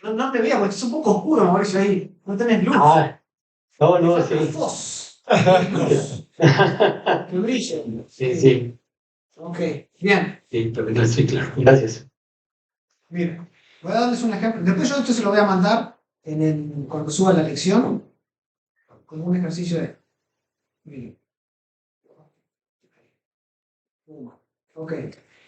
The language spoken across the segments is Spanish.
No, no te veas, porque es un poco oscuro, Mauricio, ahí. No tenés luz. No, Falta sí. Fos. Luz. Que brille. Sí. Ok, bien. Sí, pero sí, claro. Gracias. Mira, voy a darles un ejemplo. Después yo esto se lo voy a mandar cuando suba la lección, como un ejercicio de... Miren. Ok.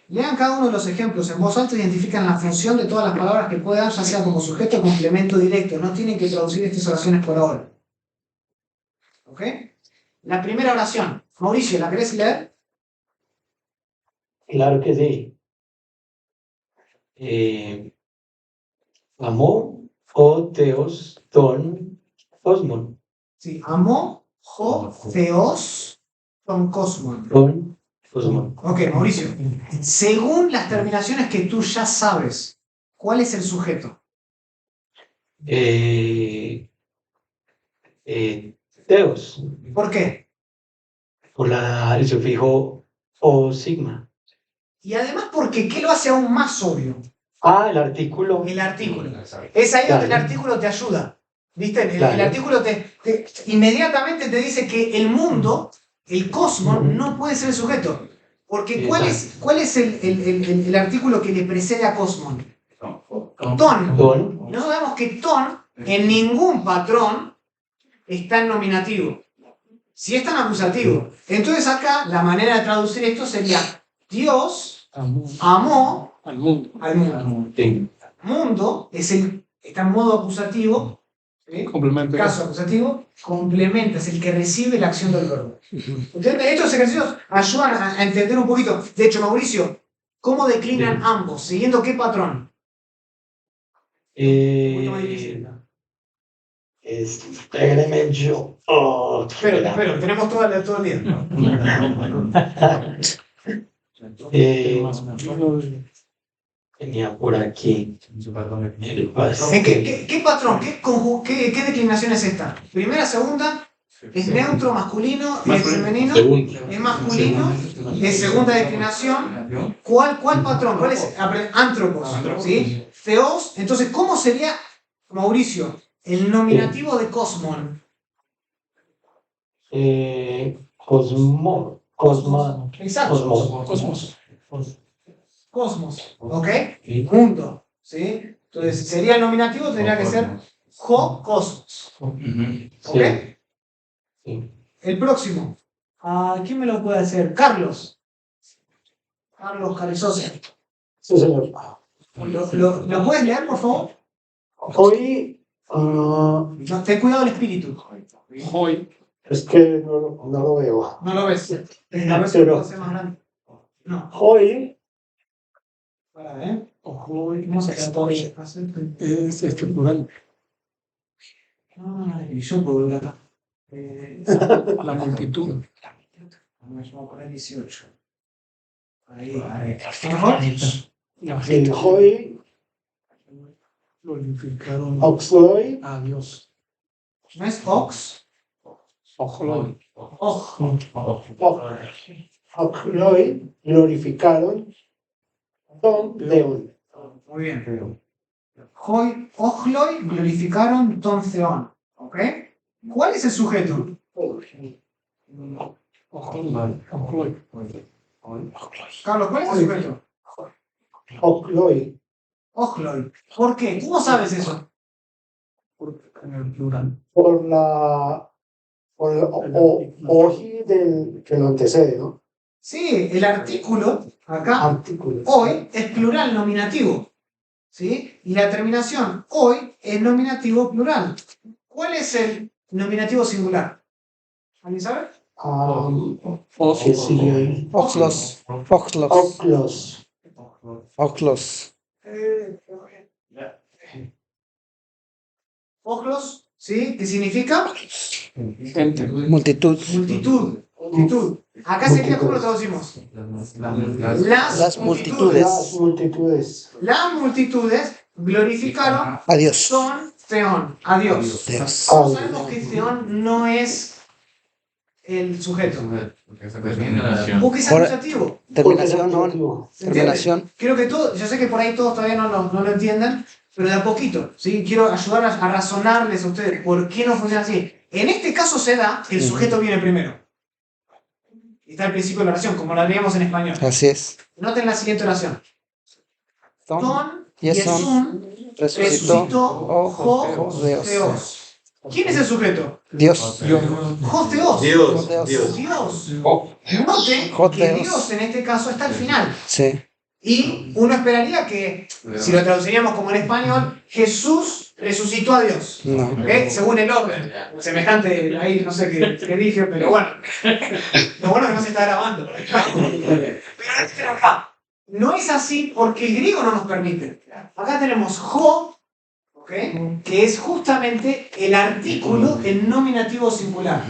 Lean cada uno de los ejemplos en voz alta, identifican la función de todas las palabras que puedan, ya sea como sujeto o complemento directo. No tienen que traducir estas oraciones por ahora. ¿Ok? La primera oración. Mauricio, ¿la querés leer? Claro que sí. Amó, o teos, ton, cosmon. Sí. Amó, jo, theos, ton cosmon. Ton, cosmon. Ok, Mauricio. Según las terminaciones que tú ya sabes, ¿cuál es el sujeto? Teos, ¿Por qué? por el sufijo o sigma. Y además porque, ¿qué lo hace aún más obvio? El artículo. El artículo. Es ahí donde el Claro. artículo te ayuda. ¿Viste? El Claro. artículo inmediatamente te dice que el mundo, el cosmos, Ujú. no puede ser el sujeto. Porque Exacto. ¿cuál es el artículo que le precede a cosmos? Ton. Ton. No sabemos que ton en ningún patrón está en nominativo. Si está en acusativo. Entonces acá la manera de traducir esto sería Dios amó al mundo. al mundo. Sí. Mundo está en modo acusativo. ¿Sí? Complementa. Caso acusativo, complementa, es el que recibe la acción del verbo. ¿Entiendes? Estos ejercicios ayudan a entender un poquito. De hecho, Mauricio, ¿cómo declinan Sí. ambos? ¿Siguiendo qué patrón? Un poquito más difícil. Espéreme yo. Pero, tenemos todo el día. Tenía por aquí. ¿En qué patrón? ¿Qué declinación es esta? Primera, segunda, es neutro, masculino, es femenino, es masculino, es segunda declinación. ¿Cuál patrón? ¿Cuál es? Antropos, ¿sí? Theos. Entonces, ¿cómo sería, Mauricio, el nominativo de cosmon? Exacto. Cosmos, ¿ok? Mundo, ¿sí? Entonces, sería el nominativo, tendría que ser cosmos. ¿Ok? Sí. El próximo. ¿Quién me lo puede hacer? Carlos. Carlos Carrizosa. Sí, señor. ¿Lo puedes leer, por favor? Hoy, No, ten cuidado del espíritu. Hoy. es que no lo veo. No lo ves. A ver si lo puedo hacer más grande. No. Hoy, Para ver. Hoy. ¿Cómo se puede hacer? Es plural. Y yo puedo ver acá. La multitud. Vamos a poner 18. Ahí. ¿Mejor? el hoy, Glorificaron Oxloy, a Dios. ¿No es ox? Ojalá. Oxloy glorificaron Don León. Muy bien. Ojloi glorificaron Don Theón. ¿Ok? ¿Cuál es el sujeto? Carlos, ¿cuál es el sujeto? Oxloy, Ojloi. ¿Por qué? ¿Cómo sabes eso? En el plural. por el oji que lo antecede, ¿no? Sí, el artículo, acá, Artículo. hoy, es plural nominativo. ¿Sí? Y la terminación hoy es nominativo plural. ¿Cuál es el nominativo singular? ¿Alguien sabe? ¿Qué sigue ahí? Oxlos. Oxlos. Ojlos, ¿sí? ¿Qué significa? Gente. Multitud. Multitud. Acá sería, ¿cómo lo traducimos? Las multitudes. Las multitudes glorificaron A Dios. son Theón, a Dios. Dios. ¿Cómo sabemos que Theón no es el sujeto? Porque es Por- acusativo. Terminación, no. Terminación. Creo que yo sé que por ahí todos todavía no lo entienden, pero de a poquito, ¿sí? Quiero ayudar a razonarles a ustedes por qué no funciona así. En este caso se da que el sujeto viene primero. Está al principio de la oración, como la leíamos en español. Así es. Noten la siguiente oración. Ton Yeson resucitó oh, Dios. Theos. ¿Quién es el sujeto? Dios. Theos. Dios. Noten que Dios en este caso está al final. Sí. Y uno esperaría que, si lo traduciríamos como en español, Jesús resucitó a Dios. No. Según el orden. Semejante, ahí no sé qué dije, pero bueno. Lo bueno es que no se está grabando. Pero acá. No es así porque el griego no nos permite. Acá tenemos jo, ¿okay? Que es justamente el artículo en nominativo singular.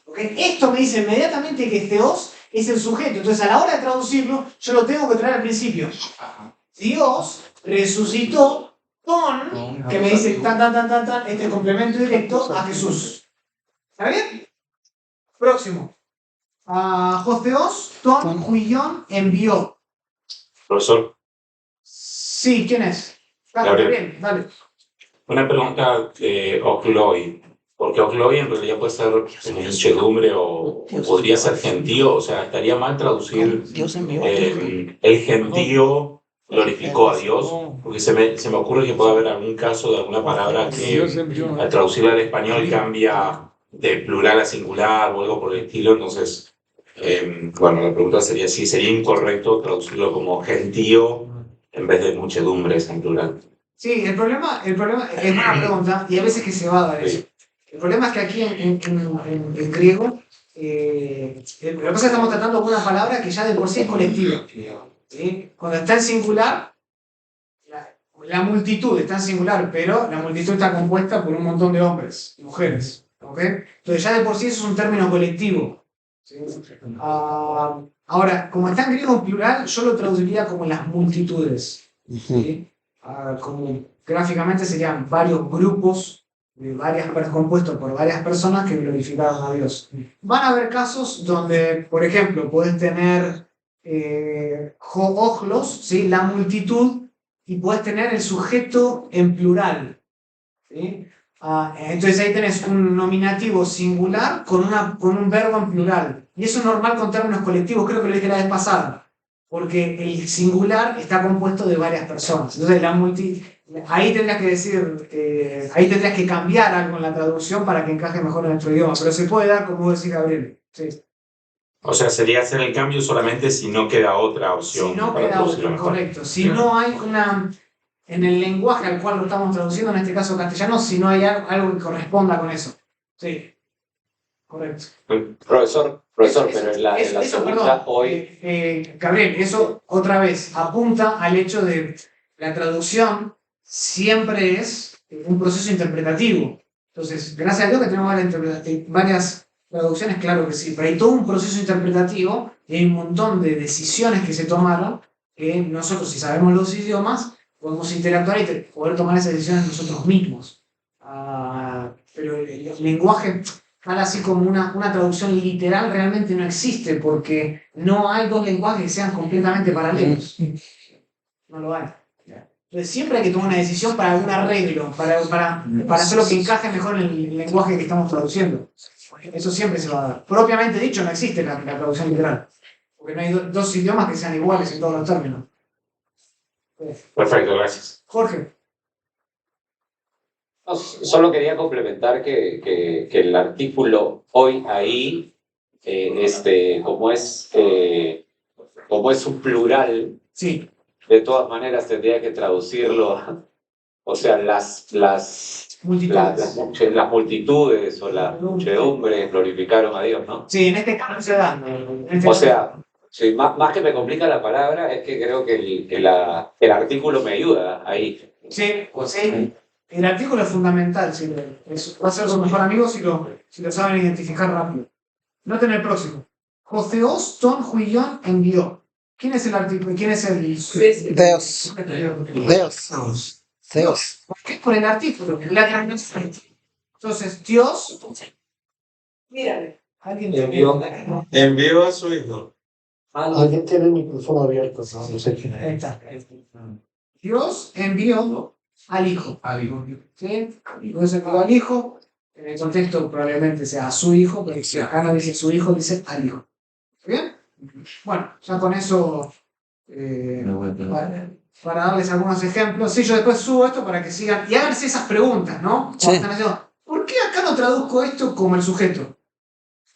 ¿Okay? Esto me dice inmediatamente que Theos es el sujeto. Entonces, a la hora de traducirlo, yo lo tengo que traer al principio. Dios resucitó con, que me dice este complemento directo a Jesús. ¿Está bien? Próximo. Joseos, ton, huillón, envió. Profesor. Sí, ¿quién es? Gabriel, dale. Una pregunta de ocloi. Porque ocloi en realidad puede ser muchedumbre o podría ser gentío. O sea, estaría mal traducir el gentío glorificó a Dios. Porque se me ocurre que puede haber algún caso de alguna palabra que al traducirla al español cambia de plural a singular o algo por el estilo. Entonces, bueno, la pregunta sería si sería incorrecto traducirlo como gentío en vez de muchedumbres en plural. Sí, el problema es una pregunta y a veces que se va a dar eso. El problema es que aquí en griego, lo que pasa es que estamos tratando con una palabra que ya de por sí es colectiva. ¿Sí? Cuando está en singular, la multitud está en singular, pero la multitud está compuesta por un montón de hombres y mujeres. ¿Okay? Entonces ya de por sí eso es un término colectivo. ¿Sí? Ahora, como está en griego en plural, yo lo traduciría como las multitudes. ¿Sí? Como gráficamente serían varios grupos compuestos por varias personas que glorificaron a Dios. Van a haber casos donde, por ejemplo, puedes tener ojlos, ¿sí? La multitud, y puedes tener el sujeto en plural. ¿Sí? Entonces ahí tenés un nominativo singular con un verbo en plural. Y eso es normal con términos colectivos, creo que lo dije la vez pasada. Porque el singular está compuesto de varias personas. Entonces ahí tendrías que decir, ahí tendrías que cambiar algo en la traducción para que encaje mejor en nuestro idioma. Pero se puede dar, como decía Gabriel. Sí. O sea, sería hacer el cambio solamente si no queda otra opción. Si no queda otra, correcto. Si no hay en el lenguaje al cual lo estamos traduciendo, en este caso castellano, si no hay algo que corresponda con eso. Sí. Correcto. Profesor, pero en la segunda hoy... Gabriel, eso otra vez apunta al hecho de la traducción siempre es un proceso interpretativo. Entonces, gracias a Dios que tenemos varias traducciones, claro que sí, pero hay todo un proceso interpretativo y hay un montón de decisiones que se tomaron que nosotros, si sabemos los idiomas, podemos interactuar y poder tomar esas decisiones nosotros mismos. Pero el lenguaje... Tal así como una traducción literal realmente no existe porque no hay dos lenguajes que sean completamente paralelos. No lo hay. Entonces siempre hay que tomar una decisión para algún arreglo, para hacer lo que encaje mejor en el lenguaje que estamos traduciendo. Eso siempre se va a dar. Propiamente dicho, no existe la traducción literal. Porque no hay dos idiomas que sean iguales en todos los términos. Perfecto, gracias. Jorge. Solo quería complementar que el artículo hoy ahí, como es un plural, sí. De todas maneras tendría que traducirlo, o sea, las multitudes o las muchedumbres glorificaron a Dios, ¿no? Sí, en este caso se da. O sea, sí, más que me complica la palabra, es que creo que el artículo me ayuda ahí. Sí, sí. El artículo es fundamental, sí. Va a ser su mejor amigo si lo saben identificar rápido. Noten el próximo. Joseos ton huillón envió. ¿Quién es el artículo? ¿Quién es el...? Dios. ¿Por qué? Por el artículo. Entonces, Dios... Mírale. ¿Alguien envió a su hijo. Alguien tiene el micrófono abierto, no sé quién es. Ahí está. Dios envió al hijo. Al hijo. ¿Sí? Entonces digo al hijo, en el contexto probablemente sea a su hijo, pero si acá no dice su hijo, dice al hijo. ¿Bien? Bueno, ya con eso, para darles algunos ejemplos, sí, yo después subo esto para que sigan y háganse esas preguntas, ¿no? Cuando Sí. están haciendo, ¿por qué acá no traduzco esto como el sujeto?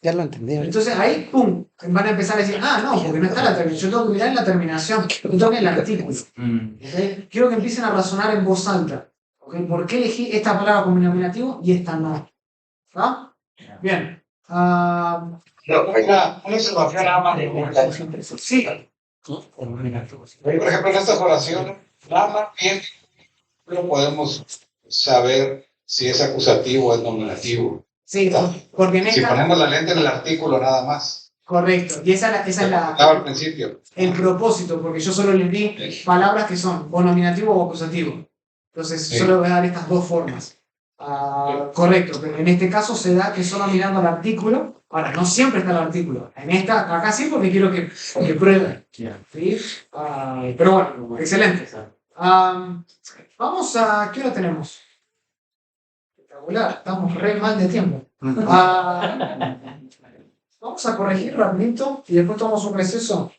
Ya lo entendí. Entonces ahí, pum, van a empezar a decir, no, porque no está la terminación, yo tengo que mirar en la terminación, yo tengo que en el artículo. ¿Okay? Quiero que empiecen a razonar en voz alta. ¿Okay? ¿Por qué elegí esta palabra como nominativo y esta no? ¿Ah? Bien. Una observación nada más de Sí. por ejemplo, en estas oraciones, nada más bien no podemos saber si es acusativo o es nominativo. Sí, porque en Si esta... ponemos la lente en el artículo nada más. Correcto. Y esa es Al principio. el propósito, porque yo solo les di palabras que son o nominativo o acusativo. Entonces, Sí. solo voy a dar estas dos formas. Correcto, pero en este caso se da que solo mirando al artículo, ahora no siempre está el artículo, en esta, acá sí porque quiero que prueben, ¿sí? Pero bueno, excelente. Vamos a, ¿qué hora tenemos? Espectacular, estamos re mal de tiempo. Vamos a corregir rapidito y después tomamos un receso.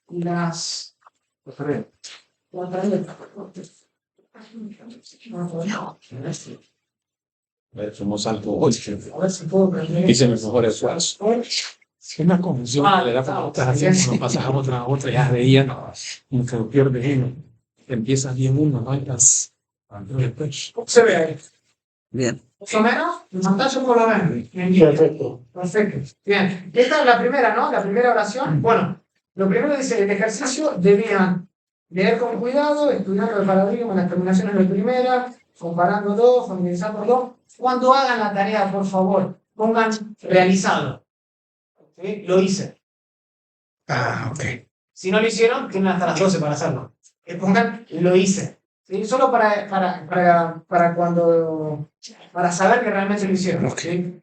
Las... Somos algo hoy. A ver si puedo prender. Hice mi mejor esfuerzo. Si una confusión que le da como estás haciendo, no pasas a otra, ya de ella, no, como que lo pierdes uno. Empiezas bien uno, no entras. ¿Cómo se ve ahí? Bien. Más o menos, en pantalla por lo ven. Perfecto. Perfecto. Bien. Esta es la primera, ¿no? La primera oración. Bueno, lo primero dice, el ejercicio debían leer con cuidado, estudiando el paradigma, las terminaciones de primera, comparándolo, familiarizándolo. Cuando hagan la tarea, por favor, pongan realizado. ¿Sí? Lo hice. Ok. Si no lo hicieron, tienen hasta las 12 para hacerlo. Que pongan lo hice. ¿Sí? Solo para cuando, para saber que realmente lo hicieron. ¿Sí?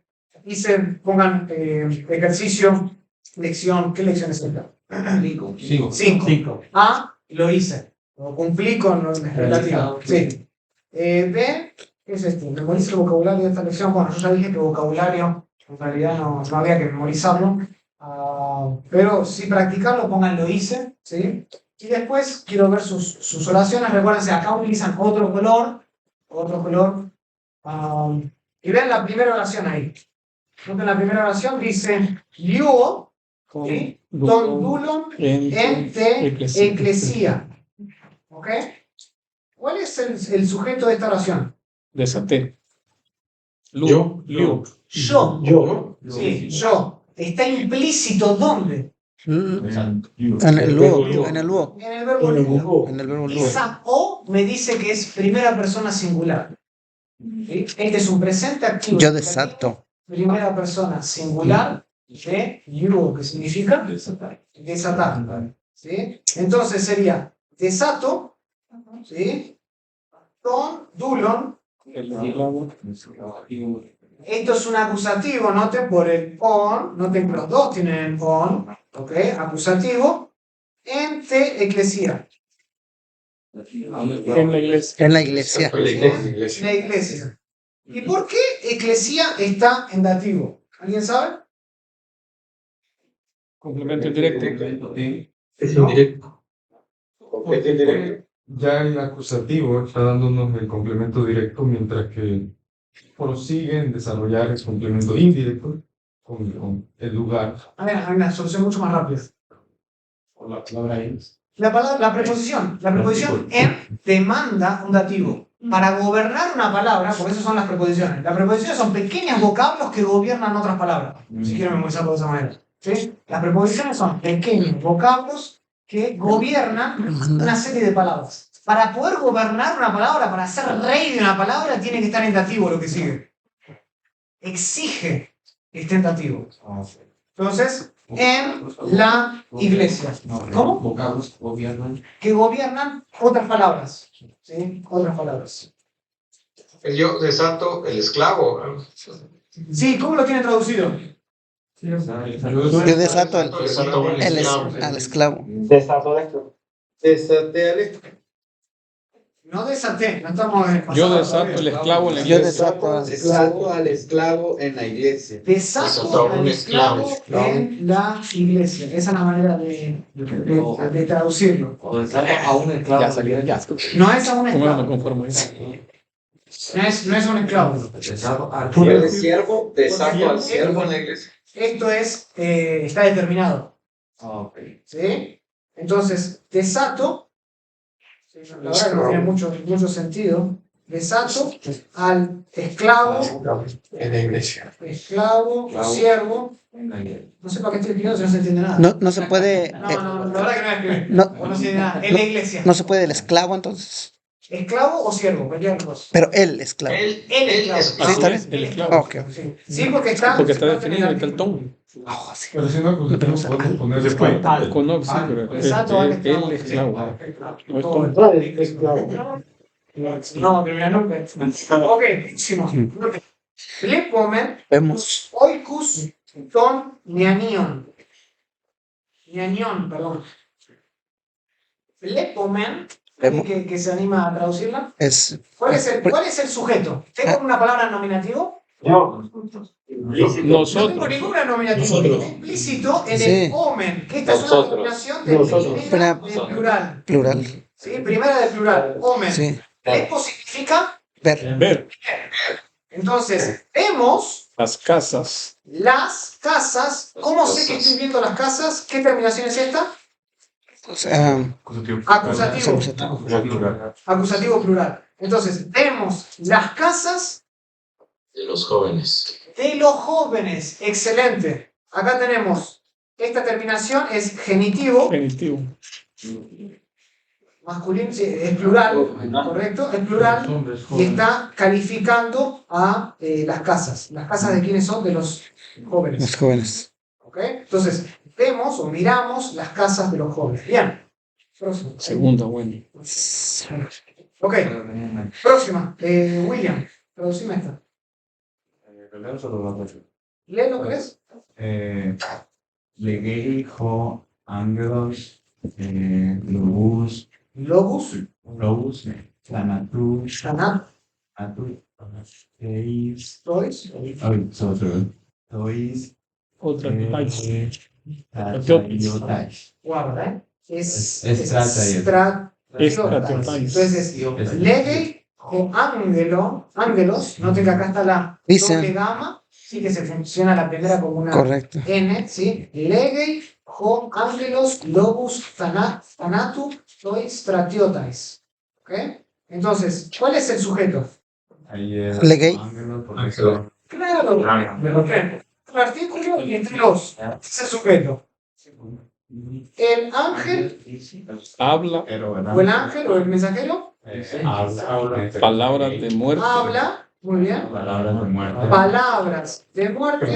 Pongan ejercicio, lección. ¿Qué lección es esta? 5. A, lo hice. Lo cumplí con lo relativo. Sí. B, ¿qué es esto? Memorice el vocabulario de esta lección. Bueno, yo ya dije que vocabulario en realidad no había que memorizarlo. Pero si practicarlo, pongan lo hice. ¿Sí? Y después quiero ver sus oraciones. Recuérdense, acá utilizan otro color. Y vean la primera oración ahí. En la primera oración dice Liuo, ¿sí? Ton dulon ente eclesia. ¿Ok? ¿Cuál es el sujeto de esta oración? Desaté. Yo. Sí, yo. Está implícito ¿dónde? En el luego. En el verbo luo. En el verbo luego. Esa O me dice que es primera persona singular. ¿Sí? Este es un presente activo. Yo desato. Primera persona singular de you, que significa desatar. ¿Sí? Entonces sería desato, ¿sí? Ton, dulon. Esto es un acusativo, noten por el on, noten que los dos tienen on, ¿ok? Acusativo, ente eclesia. En la iglesia. En la iglesia. La iglesia. ¿Y por qué eclesia está en dativo? ¿Alguien sabe? Complemento indirecto. Es indirecto. Ya el acusativo está dándonos el complemento directo, mientras que prosigue en desarrollar el complemento indirecto con el lugar. A ver, hay una solución mucho más rápida. O la palabra es. La preposición en demanda un dativo. Para gobernar una palabra, por eso son las preposiciones. Las preposiciones son pequeños vocablos que gobiernan otras palabras. Si quieren memorizarlo de esa manera. ¿Sí? Las preposiciones son pequeños vocablos que gobiernan una serie de palabras. Para poder gobernar una palabra, para ser rey de una palabra, tiene que estar en dativo lo que sigue. Exige que esté en dativo. Entonces, en la iglesia. ¿Cómo? Vocablos que gobiernan. Que gobiernan otras palabras. ¿Sí? Otras palabras. Yo desato el esclavo. Sí, ¿cómo lo tiene traducido? Yo desato al esclavo. Desaté al esclavo. No desaté, no estamos en Yo desato el esclavo en la Yo iglesia. desato al esclavo en la iglesia. Desato al esclavo en la iglesia. Esa es la manera de traducirlo. O desato a un esclavo. Ya salió, ya. No es a un ¿Cómo no me esclavo. conformo? No es un esclavo. Desato al Si es de siervo, desato al siervo en la iglesia. Esto es, está determinado. Ok. ¿Sí? Entonces, desato, la verdad que no tiene mucho sentido. Desato al esclavo, En la iglesia. esclavo, siervo. En la iglesia. No sé para qué estoy escribiendo si no se entiende nada. No se puede. No, la verdad que no voy a escribir. No, No se entiende nada. En la iglesia. no se puede el esclavo entonces. ¿Esclavo o siervo? Cualquier cosa. Pero el esclavo. El esclavo. Sí, está bien. El esclavo. Ok. Sí, porque está definido, ahí está el tono. Pero si no acusativo, podemos poner después. Con no, sí, pero Exacto, al el esclavo. No es tono. No, primero no. Ok, próximo. Lepomen, Vemos. oikus, ton, nianion. Nianion, perdón. Lepomen, Vemos. que se anima a traducirla. Es. ¿Cuál es el sujeto? ¿Tengo una palabra nominativo? No Nosotros. tengo ninguna nominativo. Está implícito en Sí. el omen, que esta es una Nosotros. combinación de primera de plural. Plural. ¿Sí? Primera de plural, omen. Sí. Lepo significa Ver. Ver entonces, vemos las casas. las casas. ¿Cómo sé que estoy viendo las casas? ¿Qué terminación es esta? O sea, Acusativo. Plural. Acusativo plural. Entonces, vemos las casas De los jóvenes. de los jóvenes. Excelente. Acá tenemos, esta terminación es genitivo, Genitivo. masculino, sí, es plural, ¿correcto? Es plural. Y está calificando a las casas. ¿Las casas de quiénes son? De los jóvenes. los jóvenes. ¿Ok? Entonces, vemos o miramos las casas de los jóvenes. Bien. Próximo. Segunda, bueno. Ok. Próxima. William, traducime esta. ¿Lee lo que es? Legeijo, Angelos, Lobus, Lobus, Tanatu, Sanat, Atu, Teis, Tois, Tois, Otra país. Tatiotais. guarda, ¿eh? Es Estratiotais. Entonces, legei o ángelos, noten que acá está la Dice. doble gama, sí que se funciona la primera como una Correcto. N, ¿sí? Legei ho ángelos lobus thanatu toi stratiotais. ¿Ok? Entonces, ¿cuál es el sujeto? Legei. Claro, el artículo y entre los. Es el sujeto. El ángel Habla o el ángel o el mensajero palabras de muerte. habla, muy bien, Palabras de muerte. palabras de muerte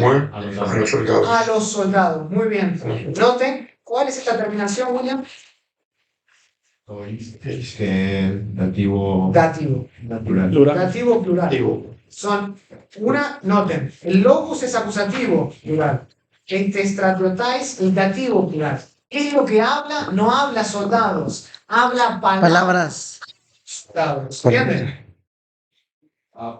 a los soldados. Muy bien. Noten, ¿cuál es esta terminación, William? Dativo. Dativo. Plural. Dativo plural. Son noten, el lobus es acusativo plural. Stratiotais, el dativo plural. ¿Qué es lo que habla? No habla soldados, habla Palabras. soldados. ¿Entienden?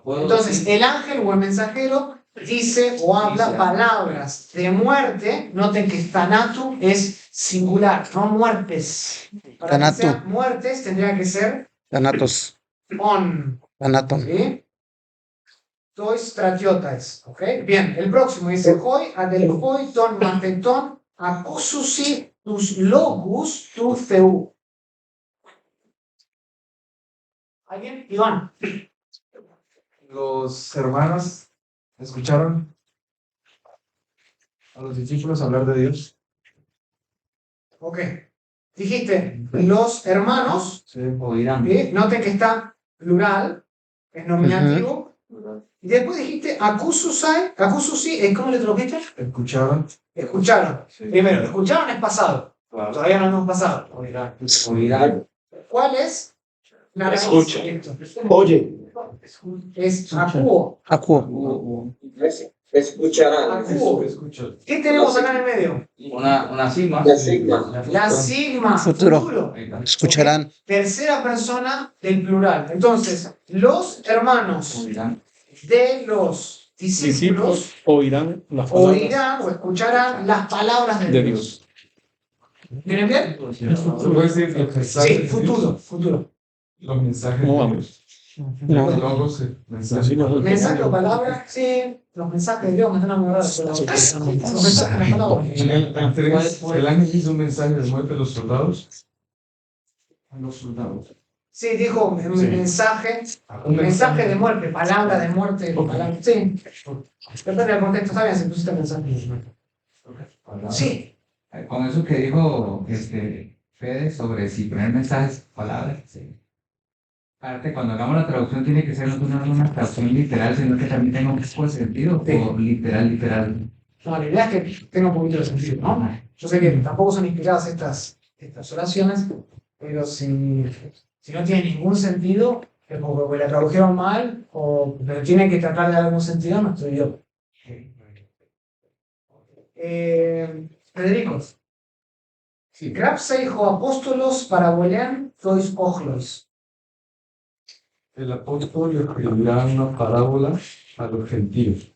Entonces, el ángel o el mensajero dice o habla palabras de muerte. Noten que tanatu es singular, no muertes. Para Tanatu. que sean muertes tendría que ser Thanatos. on. Thanato. ¿Sí? Tois stratiotais. ¿Ok? Bien, el próximo dice: Hoi adelphoi ton mateton acususi tus logus tu theu. ¿Alguien? Iván. Los hermanos escucharon a los discípulos hablar de Dios. Ok. Dijiste los hermanos. Sí, oirán. ¿Sí? Noten que está plural, es nominativo. Y después dijiste acususi, ¿cómo le tradujiste? Escucharon. Escucharon. Sí. Primero, escucharon es pasado. Claro. Todavía no hemos pasado. Oirán. ¿Cuál es la raíz? Escucha. Oye. Es acuo. Acuo. Escucharán. Acuo. ¿Qué tenemos acá en el medio? Una sigma. La sigma. La sigma. Futuro. Escucharán. Tercera persona del plural. Entonces, los hermanos Oirán. de los discípulos oirán las palabras oirán o escucharán las palabras de de Dios. Dios. ¿Vienen bien? ¿Se puede decir los mensajes? Sí, futuro, futuro. Los mensajes. ¿Cómo de vamos? Dios. No. Los logos, mensajes. Así nos Mensaje o palabra, sí. Los mensajes de Dios me están enamorando. Los mensajes, las palabras. El ángel hizo un mensaje de muerte a los soldados. A los soldados. Sí, dijo un mensaje, de muerte, palabra de muerte, palabra. Sí. Depende del contexto, está bien si pusiste mensaje. Sí. Con eso que dijo Fede sobre si poner mensajes, palabras. Sí. Aparte, cuando hagamos la traducción tiene que ser no una traducción literal, sino que también tenga un poco de sentido, Sí. o literal. No, la idea es que tenga un poquito de sentido, ¿no? Yo sé que tampoco son inspiradas estas oraciones, pero si no tiene ningún sentido, es porque la tradujeron mal, pero tiene que tratar de dar algún sentido, no estoy yo. Federico. Grapseijo apóstolos parabolean tois ochlos. El apóstol escribirá una parábola a los gentiles.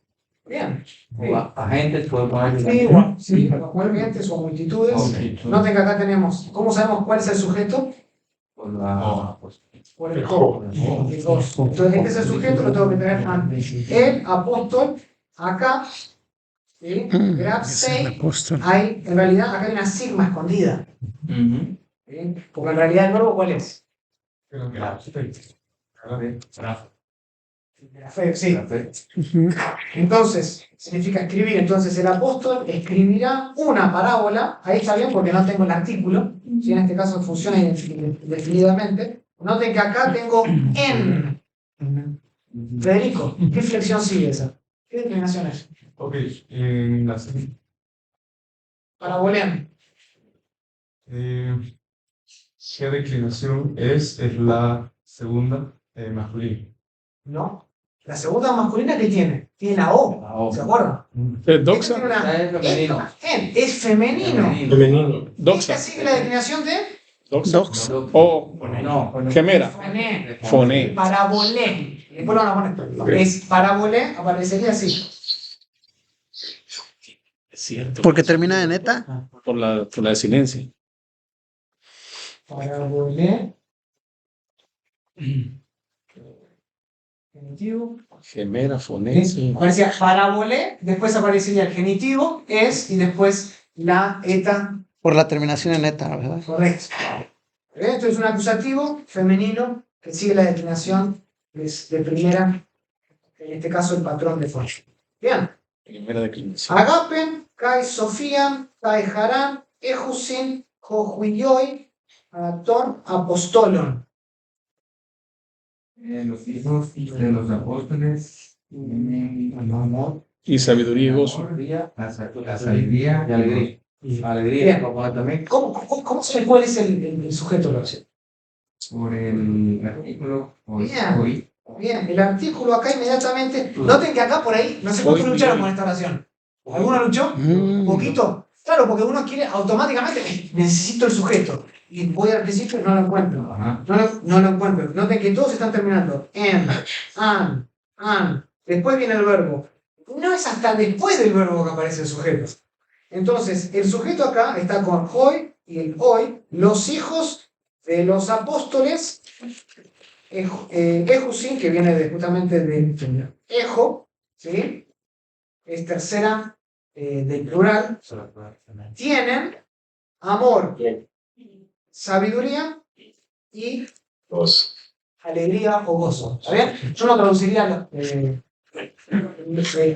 Bien. O a gente puede poner. Sí, igual, sí, a corrientes o multitudes. Ok. Noten que acá tenemos, ¿cómo sabemos cuál es el sujeto? Por la. Por el co. Entonces, este es el sujeto, lo tengo que tener antes. El apóstol, acá, ¿sí? Grapsei, hay, en realidad, acá hay una sigma escondida. Ujú. ¿Sí? Porque en realidad el verbo, ¿cuál es? Sí. Entonces, significa escribir. Entonces, el apóstol escribirá una parábola. Ahí está bien porque no tengo el artículo. Si en este caso funciona indefinidamente. Noten que acá tengo en. Federico, ¿qué flexión sigue esa? ¿Qué declinación es? Ok, en la Parabolean. ¿qué declinación es la segunda masculina? ¿No? La segunda masculina, ¿qué tiene? Tiene la O. ¿Se acuerdan? Doxa. Tiene una- Es femenino. Es femenino. Femenino. ¿Esta Doxa. sigue la declinación de? Doxa. O No. gemera. Foné. Foné. Parabolé. Después lo van a poner. Es parabolé, aparecería así. Es cierto. Porque termina en eta. Por la desinencia. Parabolé. Genitivo. Gemera, foné. Aparecía parabolé, después aparecería el genitivo, es, y después la eta. Por la terminación en eta, ¿verdad? Correcto. Esto es un acusativo femenino que sigue la declinación de primera, en este caso el patrón de forma. Bien. Primera declinación. Agapen, kai Sofian, kai Haran, Ejusin, Jojuyoy, Aton, Apostolon. Los hijos de los apóstoles tienen amor, Y sabiduría y gozo. la sabiduría y alegría. Alegría, Bien. como también ¿Cómo se cuál es el sujeto de la oración? por el artículo Bien. hoy. Bien, el artículo acá inmediatamente. Noten que acá por ahí, no sé cuántos Hoy, lucharon bien. con esta oración. ¿Alguno luchó? ¿Un poquito? Claro, porque uno quiere automáticamente, necesito el sujeto. Y voy al principio y no lo encuentro. Ajá. No lo encuentro. Noten que todos están terminando en, an. Después viene el verbo. No es hasta después del verbo que aparece el sujeto. Entonces, el sujeto acá está con hoy y el hoy, los hijos de los apóstoles, Ejusin, que viene justamente de Ejo, ¿sí? Es tercera del plural, tienen amor, sabiduría y alegría o gozo. ¿Está bien? Yo no traduciría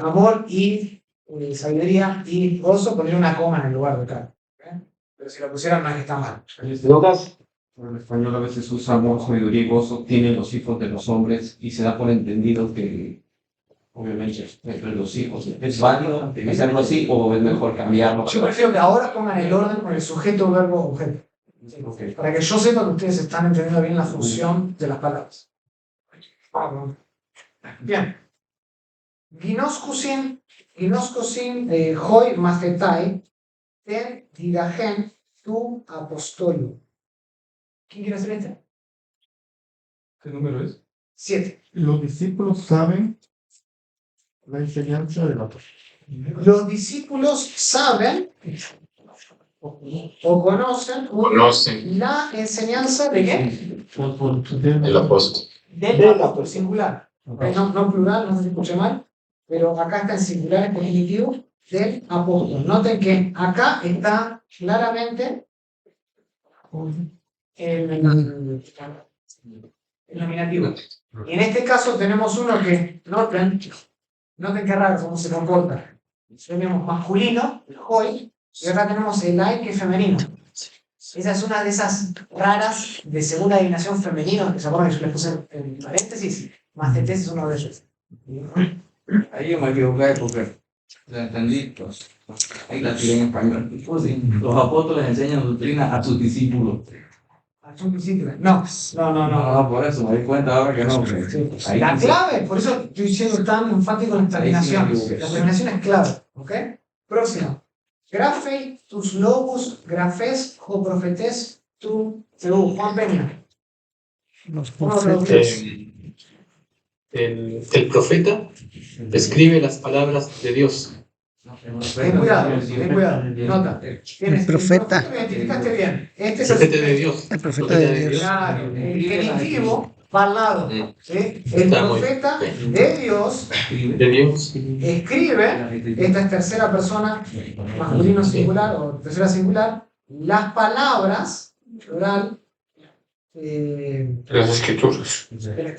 amor y sabiduría y gozo, poner una coma en el lugar de acá. Pero si lo pusieran no es que está mal. Lucas. En español a veces usa amor, sabiduría y gozo, tienen los hijos de los hombres y se da por entendido que, obviamente, entre los hijos es válido hacerlo así o es mejor cambiarlo. Yo prefiero que ahora pongan el orden con el sujeto, verbo, objeto. Ok. Para que yo sepa que ustedes están entendiendo bien la función de las palabras. Bien. Ginoscusin, hoi macetai, ten didagen tu apostolo. ¿Quién quiere hacer este? ¿Qué número es? 7. Los discípulos saben la enseñanza del apóstol. Los discípulos saben o conocen la enseñanza de qué? El apóstol. Del apóstol, singular. No plural, no se escuche mal, pero acá está en singular, en positivo, del apóstol. Noten que acá está claramente el nominativo. Y en este caso tenemos uno que, noten qué raro cómo se comporta. Tenemos masculino, el hoi, y acá tenemos el ai, que es femenino. Esa es una de esas raras de segunda adivinación femenino, que se acuerdan que yo les puse en paréntesis. Macetes es uno de ellos. Ahí yo me equivoqué porque la entendí. Ahí la tiré en español. Pues sí, los apóstoles enseñan doctrina a sus discípulos. ¿A sus discípulos? No, por eso me di cuenta ahora que no. Sí. La clave, por eso estoy siendo tan enfático en la terminación. La terminación es clave. ¿Ok? Próximo. Grafei, tus lobos, grafes, o profetes, tu Juan Peña. Los profetas. El profeta escribe las palabras de Dios. Ten cuidado. Nota. El profeta. Lo identificaste bien. Este es El profeta de Dios. El profeta de Dios. Claro, el genitivo va al lado. ¿Sí? El profeta de Dios escribe, esta es tercera persona, masculino singular o tercera singular, las palabras, plural, Las escrituras. La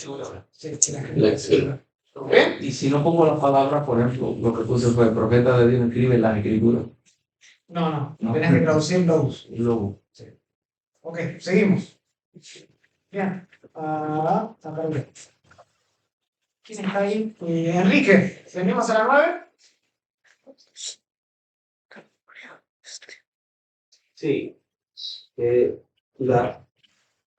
escritura. ¿Bien? Y si no pongo las palabras, por ejemplo, lo que puse fue el profeta de Dios escribe las escrituras. No. Tenés que traducir logos. Sí. Ok, seguimos. Bien. Acá. ¿Quién está ahí? Enrique, ¿venimos a la 9? Sí.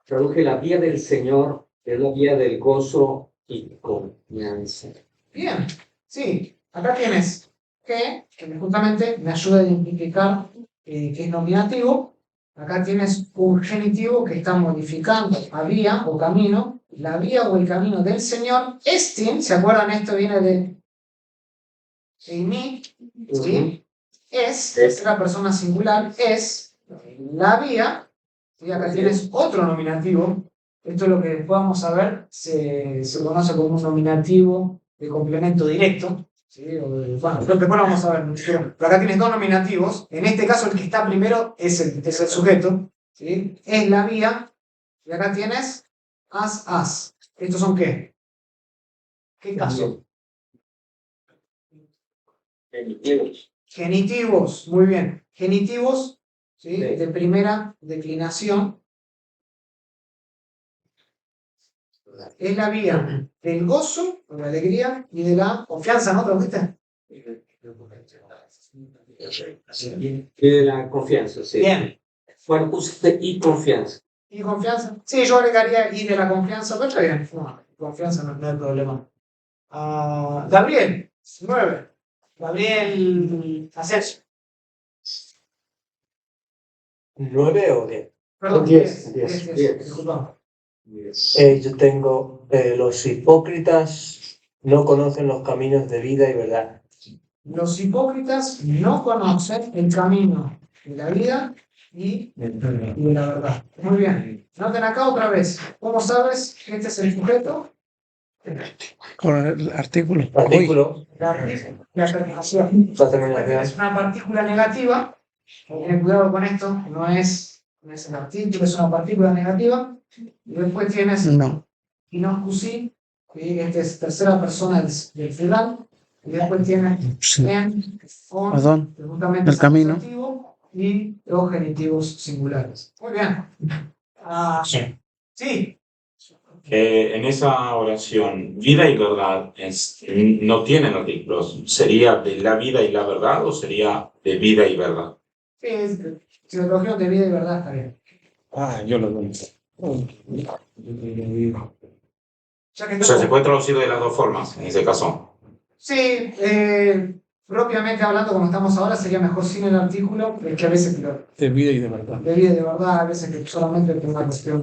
Traduje la vía del Señor, es la vía del gozo y confianza. Bien, sí. Acá tienes que justamente me ayuda a identificar que es nominativo. Acá tienes un genitivo que está modificando a vía o camino, la vía o el camino del Señor. Estin, ¿se acuerdan? Esto viene de Eimi, ¿sí? Es la persona singular, es la vía. Y acá tienes otro nominativo. Esto es lo que después vamos a ver, se conoce como un nominativo de complemento directo. ¿Sí? Bueno, después lo vamos a ver. Pero acá tienes dos nominativos. En este caso el que está primero es el sujeto. ¿Sí? Es la vía. Y acá tienes as. ¿Estos son qué? ¿Qué caso? Genitivos. Muy bien. Genitivos, ¿sí? De primera declinación. Es la vía del gozo, de la alegría y de la confianza, ¿no? ¿Te lo viste? Y de la confianza, sí. Bien. Bueno, usted y confianza. ¿Y confianza? Sí, yo agregaría y de la confianza, pero está bien. No, confianza no hay problema. Gabriel, 9. Gabriel Asensio. 9 o 10. Perdón, 10. Disculpa. Yo tengo, los hipócritas no conocen los caminos de vida y verdad. Los hipócritas no conocen el camino de la vida y de la verdad. Muy bien. Noten acá otra vez. ¿Cómo sabes que este es el sujeto? Con el artículo. La terminación. Es una partícula negativa. Ten cuidado con esto. No es el artículo, es una partícula negativa. Y después tienes inoscusi, que esta es tercera persona del plural. Y después tienes en, on, que justamente el es camino. acusativo, y los genitivos singulares. Muy bien. Sí. En esa oración, vida y verdad no tienen artículos. ¿Sería de la vida y la verdad o sería de vida y verdad? Sí, si lo tradujeron de vida y verdad está bien. Yo lo doy. O sea, se puede traducir de las dos formas en ese caso. Sí, propiamente hablando, como estamos ahora, sería mejor sin el artículo, que a veces de vida y de verdad. de vida y de verdad, a veces que solamente por una cuestión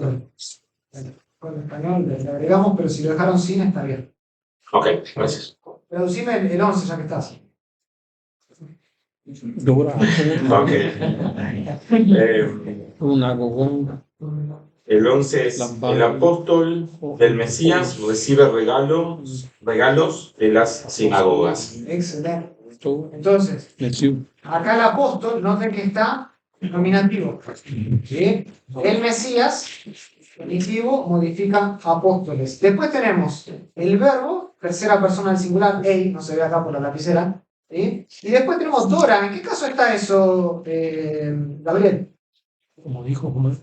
con español le agregamos, pero si lo dejaron sin está bien. Ok, gracias. Traducime el 11 ya que estás. Dura. Ok. Una gogón. El 11 es el apóstol del Mesías recibe regalos de las sinagogas. Excelente. Entonces, acá el apóstol, noten que está nominativo. ¿Sí? El Mesías, nominativo, modifica apóstoles. Después tenemos el verbo, tercera persona del singular, ei, no se ve acá por la lapicera. ¿Sí? Y después tenemos Dora. ¿En qué caso está eso, Gabriel? Como dijo, ¿cómo es?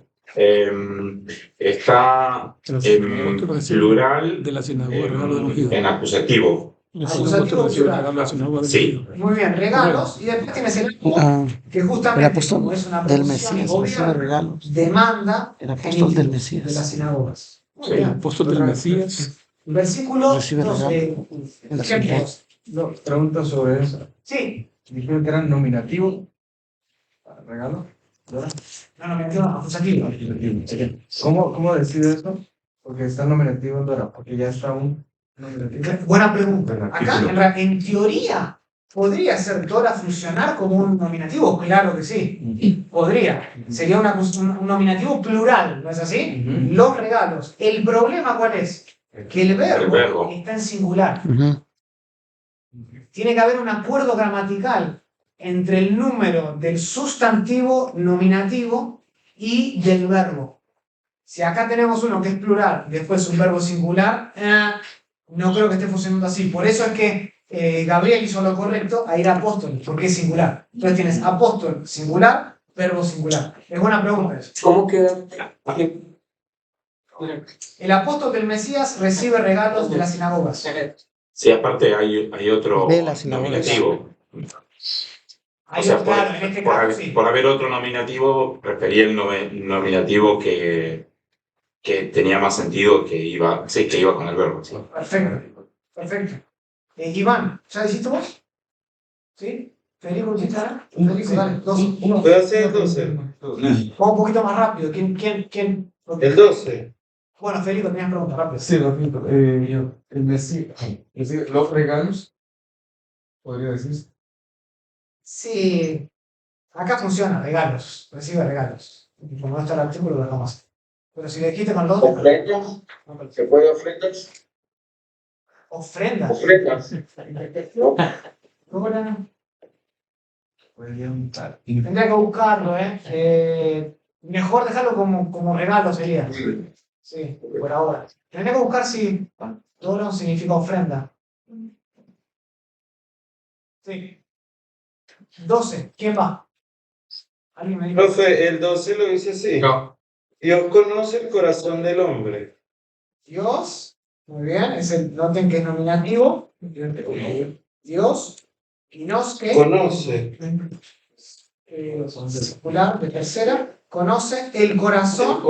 Está en plural, de la sinagoga, regalo de ungido. en acusativo. Acusativo plural. Sí. Muy bien, regalos. Y después tienes el que justamente el apóstol como es una del posición Mesías de recibe gobierno, regalos. demanda El apóstol del de Mesías. las sinagogas. Muy El bien. apóstol del Mesías Versículo recibe 12. en la Ejemplos. Pregunta sobre eso. Sí. Dijeron que eran nominativos. ¿Regalo? No, nominativo, acusativo. ¿Cómo decide eso? Porque está nominativo en Dora, porque ya está un nominativo. Buena pregunta. Acá, en teoría, ¿podría ser Dora funcionar como un nominativo? Claro que sí. Podría. Sería un nominativo plural, ¿no es así? Los regalos. ¿El problema cuál es? Que el verbo está en singular. Tiene que haber un acuerdo gramatical entre el número del sustantivo nominativo y del verbo. Si acá tenemos uno que es plural, después un verbo singular, no creo que esté funcionando así. Por eso es que Gabriel hizo lo correcto a ir a apóstol, porque es singular. Entonces tienes apóstol singular, verbo singular. Es buena pregunta eso. ¿Cómo queda? El apóstol del Mesías recibe regalos de las sinagogas. Sí, aparte hay otro De las sinagogas. nominativo. Hay O sea, claro, en este caso sí. por haber otro nominativo, preferí el nominativo que tenía más sentido, que iba con el verbo. Sí. Perfecto, perfecto. Iván, ¿ya dijiste vos? ¿Sí? Federico, ¿ya? Federico, dale, 12. Voy a hacer el 12. Vamos un poquito más rápido. ¿Quién? El 12. Bueno, Federico, tenías preguntas rápido. Sí, lo repito. El Mesías, es decir, los regalos, podría decirse. Sí, acá funciona, regalos, recibe regalos. Y como no está el artículo, lo dejamos. Pero si le dijiste con los dos... ¿Ofrendas? ¿Se puede ofrendas? ¿Ofrendas? ¿Ofrendas? ¿Cómo era? Tendría que buscarlo, mejor dejarlo como regalo sería. Sí, por ahora. Tendría que buscar si Doro significa ofrenda. Sí. 12. ¿Quién va? ¿Alguien me dijo? Profe, el 12 lo dice así. No. Dios conoce el corazón del hombre. Dios, muy bien, noten que es nominativo. Dios, que Conoce. Singular de tercera, conoce el corazón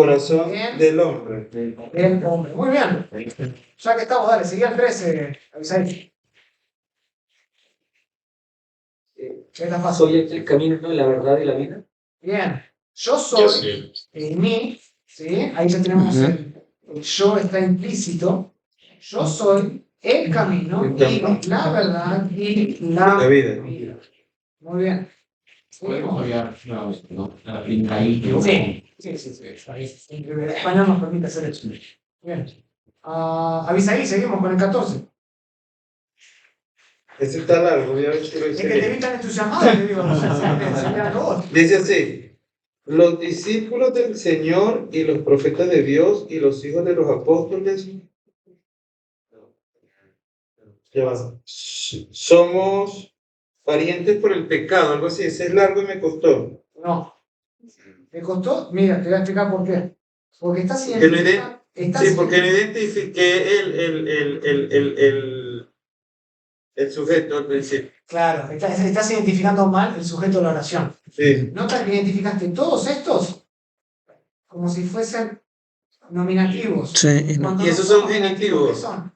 del hombre. Del hombre. Muy bien. Ya que estamos, dale, seguía el 13, avisáis. ¿Soy el camino, la verdad y la vida? Bien. Yo soy en mí, ¿sí? Ahí ya tenemos el yo está implícito. Yo soy el camino y la verdad y la vida. Muy bien. Podemos obviar la primera I. Sí. El español nos permite hacer eso. Bien. Avisaí, seguimos con el 14. Este está largo, ya ves que lo Es dice. que te vi tan entusiasmado, te digo, Dice así: los discípulos del Señor y los profetas de Dios y los hijos de los apóstoles somos parientes por el pecado, algo así. Ese es largo y me costó. No. ¿Te costó? Mira, te voy a explicar por qué. Porque estás identificando. Sí, porque no identifiqué el sujeto al principio. Claro, estás identificando mal el sujeto de la oración. Sí. ¿Notas que identificaste todos estos como si fuesen nominativos? Sí, y esos son genitivos. ¿Qué son?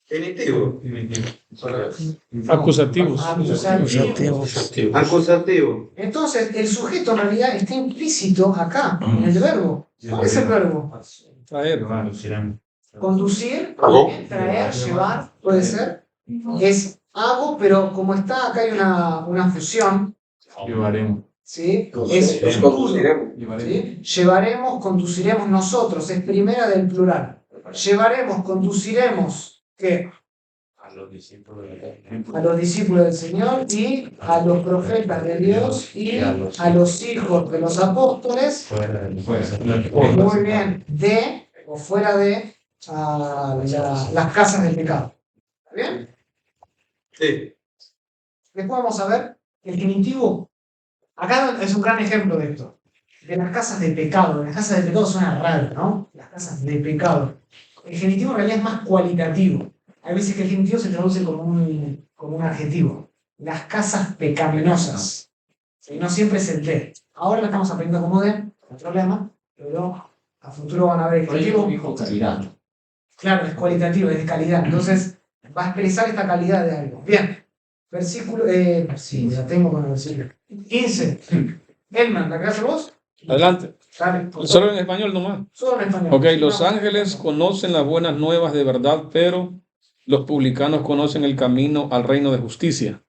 Genitivo. Acusativos. Acusativo. Entonces, el sujeto en realidad está implícito acá, en el verbo. ¿Cuál es el verbo? Traer. Conducir, traer, llevar, puede ser. Es hago, pero como está acá hay una fusión. Llevaremos. ¿Sí? Es conduciremos. ¿sí? Llevaremos, conduciremos nosotros. Es primera del plural. Llevaremos, conduciremos. ¿Qué? A los discípulos del Señor y a los profetas de Dios y a los hijos de los apóstoles. Muy bien. De o fuera de las casas del pecado. ¿Está bien? Sí. Después vamos a ver el genitivo. Acá es un gran ejemplo de esto. De las casas de pecado. Las casas de pecado suena raro, ¿no? Las casas de pecado. El genitivo en realidad es más cualitativo. Hay veces que el genitivo se traduce como un adjetivo. Las casas pecaminosas. ¿Sí? No siempre es el de. Ahora lo estamos aprendiendo como de, no hay problema, pero a futuro van a ver el genitivo. Claro, es cualitativo, es de calidad. Entonces, va a expresar esta calidad de algo. Bien. Versículo. Sí, ya tengo con el versículo. 15. Elman, ¿la querés hacer vos? Adelante. Dale, Solo en español nomás. Solo en español. Ok, los ángeles conocen las buenas nuevas de verdad, pero los publicanos conocen el camino al reino de justicia.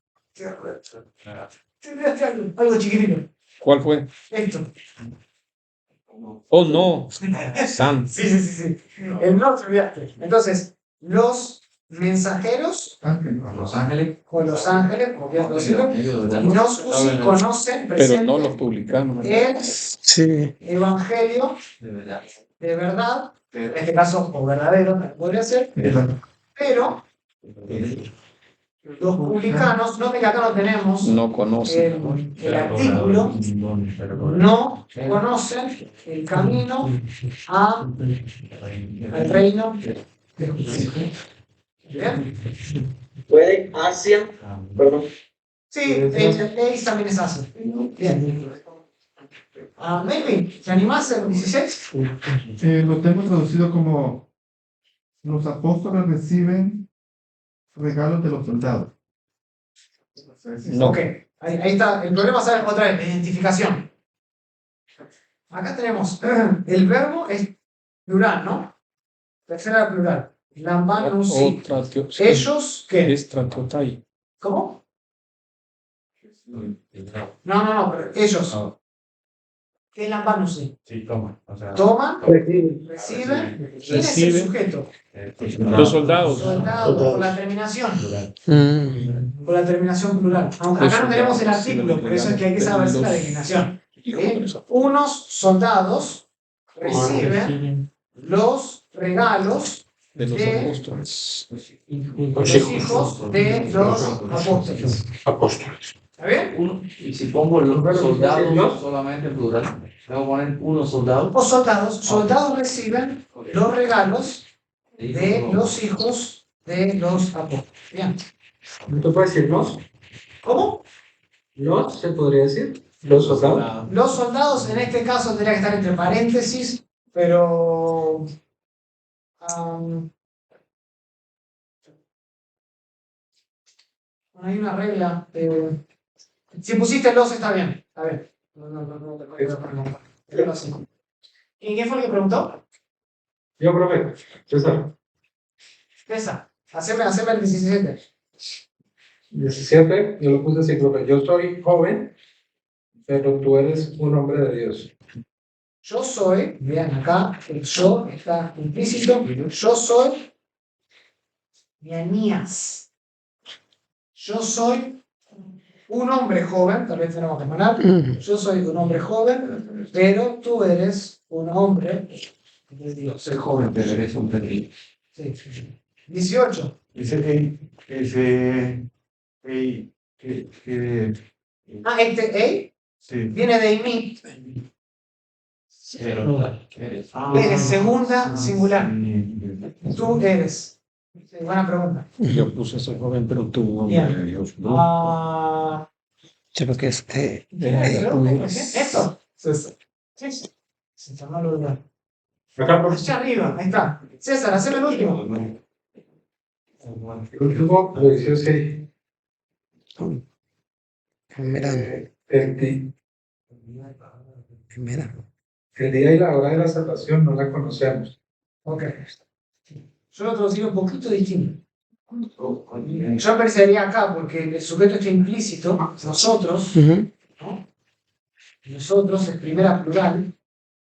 Algo chiquitito. ¿Cuál fue? Esto. Oh, no. Santo. Sí. El no te olvidaste. Entonces, los mensajeros Los ángeles. o los ángeles, como quieras decirlo, nos conocen, Pero no los publicanos. el evangelio de verdad, en este caso, o verdadero, podría ser, pero los publicanos, no que acá no tenemos No conocen. el artículo, no conocen el camino al reino de justicia. ¿Bien? ¿Puede Asia? Perdón. Sí, Ace también es Asia. Bien. Melvin, ¿te animás al 16? Lo tengo traducido como los apóstoles reciben regalos de los soldados. No. Ok, ahí está. El problema es otra vez, la identificación. Acá tenemos el verbo es plural, ¿no? Tercera plural. Lambanusi. Ellos, ¿qué? Es tratiotai. ¿Cómo? No, pero ellos. ¿Qué es lambanusi? Sí, toma. Toman, reciben. ¿Quién es el sujeto? Los soldados. Soldados, por la terminación. Por la terminación plural. Aunque acá no tenemos el artículo, por eso es que hay que saber la declinación. Unos soldados reciben los regalos de los apóstoles. Los hijos de los apóstoles. ¿Está bien? Y si pongo los soldados solamente en plural, ¿debo poner unos soldados? Los soldados reciben los regalos de los hijos de los apóstoles. Bien. ¿No puede decir los? ¿Cómo? ¿Los se podría decir? ¿Los soldados? Los soldados en este caso tendría que estar entre paréntesis, pero hay una regla. Si pusiste los está bien. Está bien. No. ¿Y quién fue el que preguntó? Yo, profe. César, haceme el 17. 17, yo lo puse así, profe. Yo soy joven, pero tú eres un hombre de Dios. Yo soy, vean acá, el yo está implícito. Yo soy Anías. Yo soy un hombre joven, tal vez tenemos que manar. Yo soy un hombre joven, pero tú eres un hombre de Dios. Soy joven, pero eres un pequeño. Sí. 18. Dice Este viene de mí. Eres segunda singular. Tú eres. Sí, buena pregunta. Yo puse soy joven, pero tú, hombre de Dios. Yo creo que es esto. Sí. Se no lo olvidó. Allá arriba, ahí está. César, haceme el último. El último, lo dice así. Mira, mira. El día y la hora de la salvación no la conocemos. Ok. Yo lo traduciría un poquito distinto. Yo apreciaría acá, porque el sujeto está implícito, nosotros, ¿no? Nosotros es primera plural,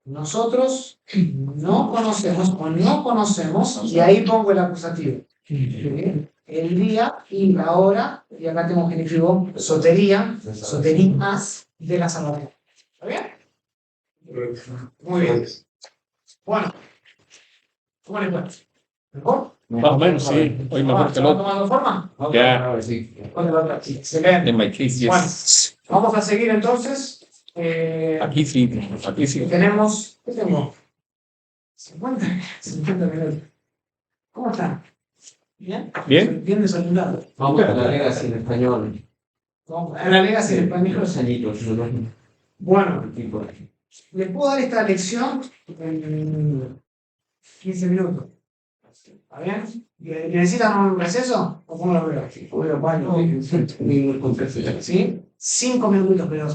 nosotros no conocemos o no conocemos, y ahí pongo el acusativo. El día y la hora, y acá tengo genitivo, soterías de la salvación. ¿Está bien? Muy bien. Bueno, ¿cómo les fue? ¿Mejor? Más o menos, sí. Hoy mejor que el ¿Va otro. tomando forma? Ya. Excelente. En my case, yes. Bueno, vamos a seguir entonces. Aquí sí, aquí sí. Tenemos, ¿qué tengo? 50 minutos. ¿Cómo están? ¿Bien? ¿Bien? Bien desayunado. Vamos a la legacy en español. En la legacy en español. Los añitos. Bueno, les puedo dar esta lección en 15 minutos. ¿Está bien? ¿Necesitan un receso? ¿O cómo lo veo? ¿Sí? 5 minutos, pero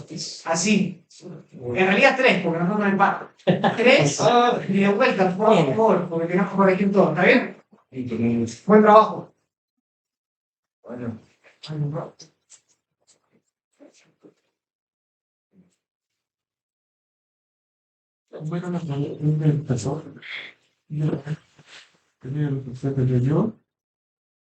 así. En realidad 3, porque nosotros no empatan. 3 y de vuelta, por favor, porque tenemos que corregir todo. ¿Está bien? Buen trabajo. Bueno. Bueno, no, tenía el profeta de yo.